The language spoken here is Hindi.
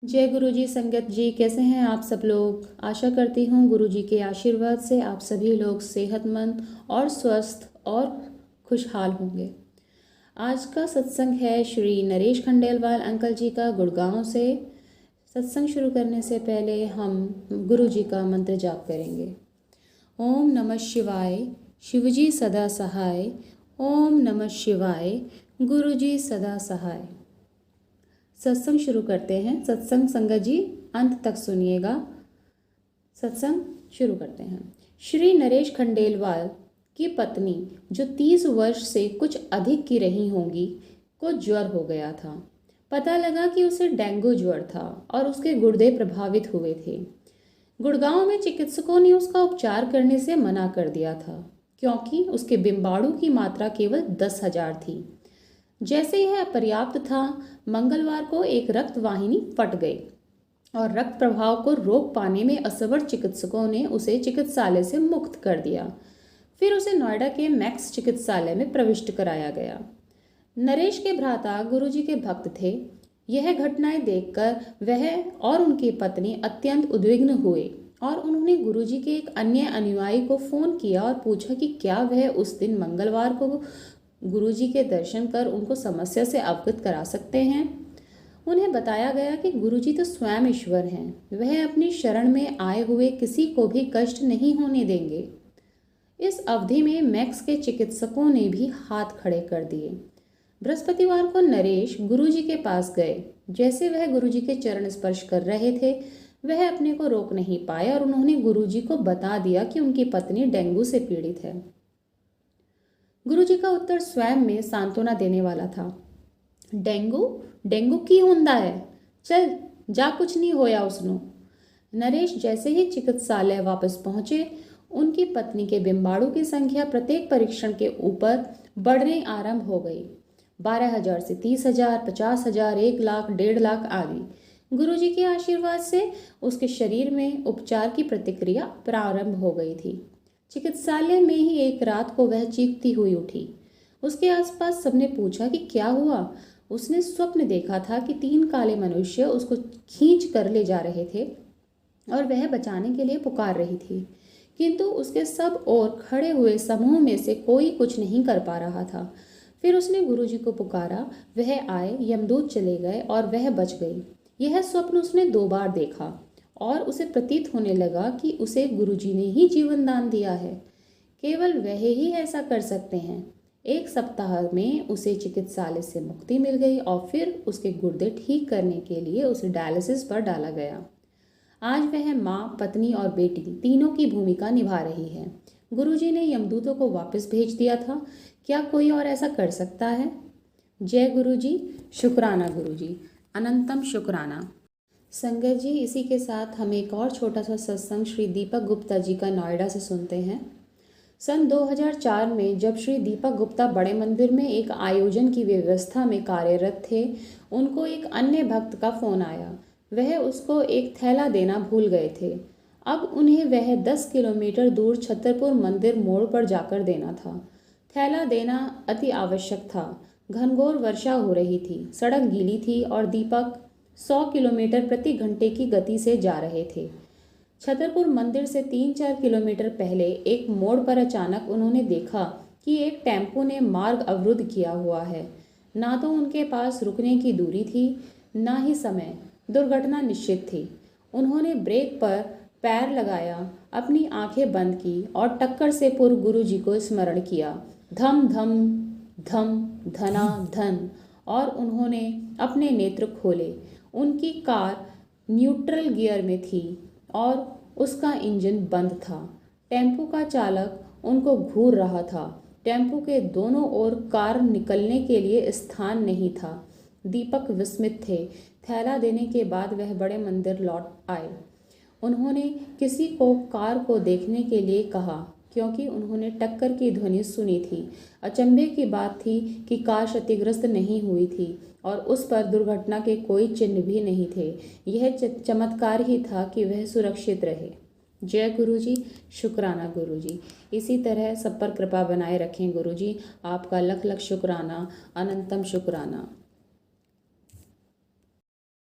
जय गुरु जी। संगत जी, कैसे हैं आप सब लोग। आशा करती हूँ गुरु जी के आशीर्वाद से आप सभी लोग सेहतमंद और स्वस्थ और खुशहाल होंगे। आज का सत्संग है श्री नरेश खंडेलवाल अंकल जी का गुड़गांव से। सत्संग शुरू करने से पहले हम गुरु जी का मंत्र जाप करेंगे। ओम नमः शिवाय, शिवजी सदा सहाय। ओम नमः शिवाय, गुरु जी सदा सहाय। सत्संग शुरू करते हैं। सत्संग संगत जी अंत तक सुनिएगा। सत्संग शुरू करते हैं। श्री नरेश खंडेलवाल की पत्नी, जो 30 वर्ष से कुछ अधिक की रही होंगी, को ज्वर हो गया था। पता लगा कि उसे डेंगू ज्वर था और उसके गुर्दे प्रभावित हुए थे। गुड़गांव में चिकित्सकों ने उसका उपचार करने से मना कर दिया था, क्योंकि उसके बिम्बाणु की मात्रा केवल 10,000 थी। जैसे यह अपर्याप्त था, मंगलवार को एक रक्त वाहिनी फट गई और रक्त प्रवाह को रोक पाने में असमर्थ चिकित्सकों ने उसे चिकित्सालय से मुक्त कर दिया। फिर उसे नोएडा के मैक्स चिकित्सालय में प्रविष्ट कराया गया। नरेश के भ्राता गुरुजी के भक्त थे। यह घटनाएं देखकर वह और उनकी पत्नी अत्यंत उद्विग्न हुए और उन्होंने गुरुजी के एक अन्य अनुयायी को फोन किया और पूछा कि क्या वह उस दिन मंगलवार को गुरुजी के दर्शन कर उनको समस्या से अवगत करा सकते हैं। उन्हें बताया गया कि गुरुजी तो स्वयं ईश्वर हैं, वह अपनी शरण में आए हुए किसी को भी कष्ट नहीं होने देंगे। इस अवधि में मैक्स के चिकित्सकों ने भी हाथ खड़े कर दिए। बृहस्पतिवार को नरेश गुरुजी के पास गए। जैसे वह गुरुजी के चरण स्पर्श कर रहे थे, वह अपने को रोक नहीं पाए और उन्होंने गुरुजी को बता दिया कि उनकी पत्नी डेंगू से पीड़ित है। गुरुजी का उत्तर स्वयं में सांत्वना देने वाला था। डेंगू डेंगू की हुंदा है, चल जा, कुछ नहीं होया उसनु। नरेश जैसे ही चिकित्सालय वापस पहुंचे, उनकी पत्नी के बिम्बाणु की संख्या प्रत्येक परीक्षण के ऊपर बढ़ने आरंभ हो गई। 12,000 से 30,000, 50,000, 1 लाख, 1.5 लाख आदि। गुरुजी के आशीर्वाद से उसके शरीर में उपचार की प्रतिक्रिया प्रारंभ हो गई थी। चिकित्सालय में ही एक रात को वह चीखती हुई उठी। उसके आसपास सबने पूछा कि क्या हुआ। उसने स्वप्न देखा था कि 3 काले मनुष्य उसको खींच कर ले जा रहे थे और वह बचाने के लिए पुकार रही थी, किंतु उसके सब ओर खड़े हुए समूह में से कोई कुछ नहीं कर पा रहा था। फिर उसने गुरुजी को पुकारा, वह आए, यमदूत चले गए और वह बच गई। यह स्वप्न उसने 2 बार देखा और उसे प्रतीत होने लगा कि उसे गुरुजी ने ही जीवन दान दिया है। केवल वह ही ऐसा कर सकते हैं। 1 सप्ताह में उसे चिकित्सालय से मुक्ति मिल गई और फिर उसके गुर्दे ठीक करने के लिए उसे डायलिसिस पर डाला गया। आज वह माँ, पत्नी और बेटी तीनों की भूमिका निभा रही है। गुरुजी ने यमदूतों को वापस भेज दिया था। क्या कोई और ऐसा कर सकता है? जय गुरुजी। शुक्राना गुरुजी, अनंतम शुक्राना। संगत जी, इसी के साथ हम एक और छोटा सा सत्संग श्री दीपक गुप्ता जी का नोएडा से सुनते हैं। सन 2004 में जब श्री दीपक गुप्ता बड़े मंदिर में एक आयोजन की व्यवस्था में कार्यरत थे, उनको एक अन्य भक्त का फोन आया। वह उसको एक थैला देना भूल गए थे। अब उन्हें वह 10 किलोमीटर दूर छतरपुर मंदिर मोड़ पर जाकर देना था। थैला देना अति आवश्यक था। घनघोर वर्षा हो रही थी, सड़क गीली थी और दीपक 100 किलोमीटर प्रति घंटे की गति से जा रहे थे। छतरपुर मंदिर से 3-4 किलोमीटर पहले एक मोड़ पर अचानक उन्होंने देखा कि एक टेम्पो ने मार्ग अवरुद्ध किया हुआ है। ना तो उनके पास रुकने की दूरी थी, ना ही समय। दुर्घटना निश्चित थी। उन्होंने ब्रेक पर पैर लगाया, अपनी आंखें बंद की और टक्कर से पूर्व गुरुजी को स्मरण किया। धम धम धम धना धन, और उन्होंने अपने नेत्र खोले। उनकी कार न्यूट्रल गियर में थी और उसका इंजन बंद था। टेम्पो का चालक उनको घूर रहा था। टेम्पो के दोनों ओर कार निकलने के लिए स्थान नहीं था। दीपक विस्मित थे। थैला देने के बाद वह बड़े मंदिर लौट आए। उन्होंने किसी को कार को देखने के लिए कहा, क्योंकि उन्होंने टक्कर की ध्वनि सुनी थी। अचंभे की बात थी कि कार क्षतिग्रस्त नहीं हुई थी और उस पर दुर्घटना के कोई चिन्ह भी नहीं थे। यह चमत्कार ही था कि वह सुरक्षित रहे। जय गुरुजी। शुक्राना गुरुजी। इसी तरह सब पर कृपा बनाए रखें गुरुजी। आपका लख लख शुक्राना, अनंतम शुक्राना।